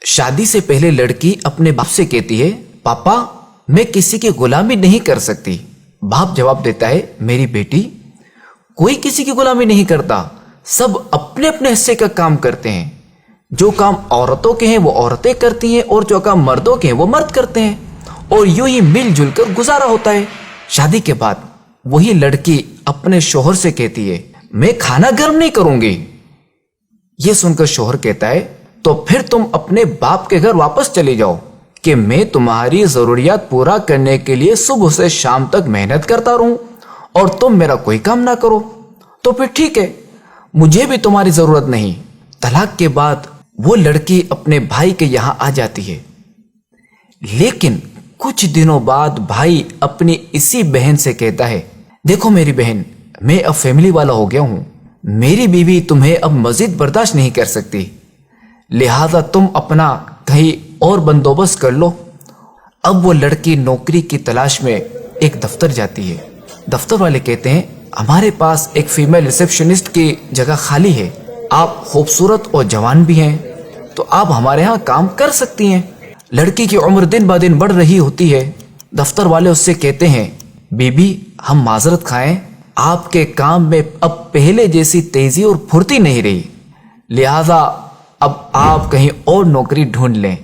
شادی سے پہلے لڑکی اپنے باپ سے کہتی ہے پاپا میں کسی کی غلامی نہیں کر سکتی۔ باپ جواب دیتا ہے میری بیٹی کوئی کسی کی غلامی نہیں کرتا، سب اپنے اپنے حصے کا کام کرتے ہیں، جو کام عورتوں کے ہیں وہ عورتیں کرتی ہیں اور جو کام مردوں کے ہیں وہ مرد کرتے ہیں، اور یوں ہی مل جل کر گزارا ہوتا ہے۔ شادی کے بعد وہی لڑکی اپنے شوہر سے کہتی ہے میں کھانا گرم نہیں کروں گی۔ یہ سن کر شوہر کہتا ہے تو پھر تم اپنے باپ کے گھر واپس چلی جاؤ کہ میں تمہاری ضروریات پورا کرنے کے لیے صبح سے شام تک محنت کرتا رہوں اور تم میرا کوئی کام نہ کرو، تو پھر ٹھیک ہے، مجھے بھی تمہاری ضرورت نہیں۔ طلاق کے بعد وہ لڑکی اپنے بھائی کے یہاں آ جاتی ہے، لیکن کچھ دنوں بعد بھائی اپنی اسی بہن سے کہتا ہے دیکھو میری بہن، میں اب فیملی والا ہو گیا ہوں، میری بیوی تمہیں اب مزید برداشت نہیں کر سکتی، لہذا تم اپنا کہیں اور بندوبست کر لو۔ اب وہ لڑکی نوکری کی تلاش میں ایک دفتر جاتی ہے۔ دفتر والے کہتے ہیں ہمارے پاس ایک فیمیل ریسیپشنسٹ کی جگہ خالی ہے، آپ خوبصورت اور جوان بھی ہیں تو آپ ہمارے ہاں کام کر سکتی ہیں۔ لڑکی کی عمر دن بہ دن بڑھ رہی ہوتی ہے۔ دفتر والے اس سے کہتے ہیں بی بی ہم معذرت خواہیں، آپ کے کام میں اب پہلے جیسی تیزی اور پھرتی نہیں رہی، لہذا اب آپ کہیں اور نوکری ڈھونڈ لیں،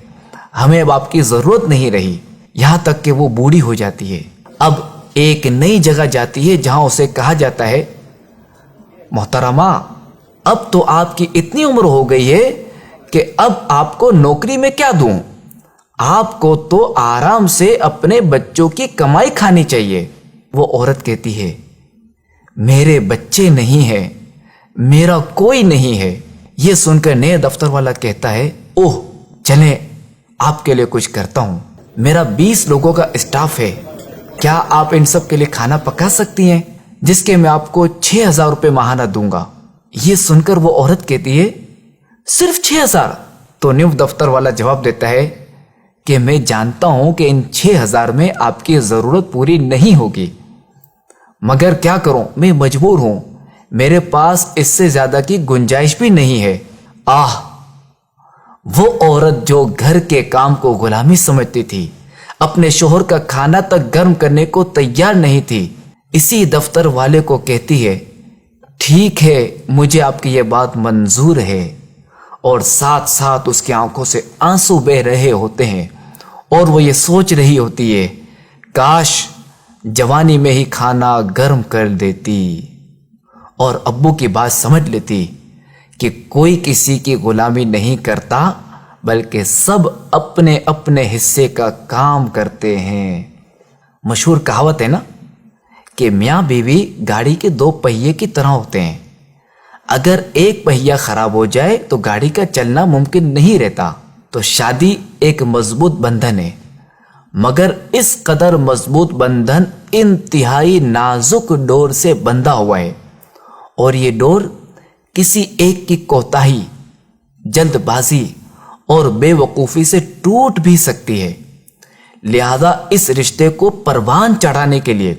ہمیں اب آپ کی ضرورت نہیں رہی۔ یہاں تک کہ وہ بوڑھی ہو جاتی ہے، اب ایک نئی جگہ جاتی ہے جہاں اسے کہا جاتا ہے محترمہ اب تو آپ کی اتنی عمر ہو گئی ہے کہ اب آپ کو نوکری میں کیا دوں، آپ کو تو آرام سے اپنے بچوں کی کمائی کھانی چاہیے۔ وہ عورت کہتی ہے میرے بچے نہیں ہیں، میرا کوئی نہیں ہے۔ یہ سن کر نئے دفتر والا کہتا ہے اوہ چلیں آپ کے لیے کچھ کرتا ہوں، میرا 20 لوگوں کا اسٹاف ہے، کیا آپ ان سب کے لیے کھانا پکا سکتی ہیں جس کے میں آپ کو 6000 روپے ماہانہ دوں گا۔ یہ سن کر وہ عورت کہتی ہے صرف 6000؟ تو نیو دفتر والا جواب دیتا ہے کہ میں جانتا ہوں کہ ان 6000 میں آپ کی ضرورت پوری نہیں ہوگی، مگر کیا کروں میں مجبور ہوں، میرے پاس اس سے زیادہ کی گنجائش بھی نہیں ہے۔ آہ، وہ عورت جو گھر کے کام کو غلامی سمجھتی تھی، اپنے شوہر کا کھانا تک گرم کرنے کو تیار نہیں تھی، اسی دفتر والے کو کہتی ہے ٹھیک ہے مجھے آپ کی یہ بات منظور ہے، اور ساتھ ساتھ اس کی آنکھوں سے آنسو بہ رہے ہوتے ہیں اور وہ یہ سوچ رہی ہوتی ہے کاش جوانی میں ہی کھانا گرم کر دیتی اور ابو کی بات سمجھ لیتی کہ کوئی کسی کی غلامی نہیں کرتا بلکہ سب اپنے اپنے حصے کا کام کرتے ہیں۔ مشہور کہاوت ہے نا کہ میاں بیوی گاڑی کے 2 پہیے کی طرح ہوتے ہیں، اگر ایک پہیہ خراب ہو جائے تو گاڑی کا چلنا ممکن نہیں رہتا۔ تو شادی ایک مضبوط بندھن ہے، مگر اس قدر مضبوط بندھن انتہائی نازک ڈور سے بندھا ہوا ہے، اور یہ ڈور کسی ایک کی کوتاہی، جلد بازی اور بے وقوفی سے ٹوٹ بھی سکتی ہے۔ لہذا اس رشتے کو پروان چڑھانے کے لیے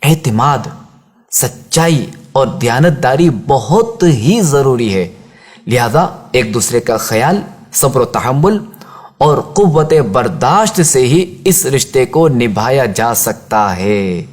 اعتماد، سچائی اور دیانتداری بہت ہی ضروری ہے۔ لہذا ایک دوسرے کا خیال، صبر و تحمل اور قوت برداشت سے ہی اس رشتے کو نبھایا جا سکتا ہے۔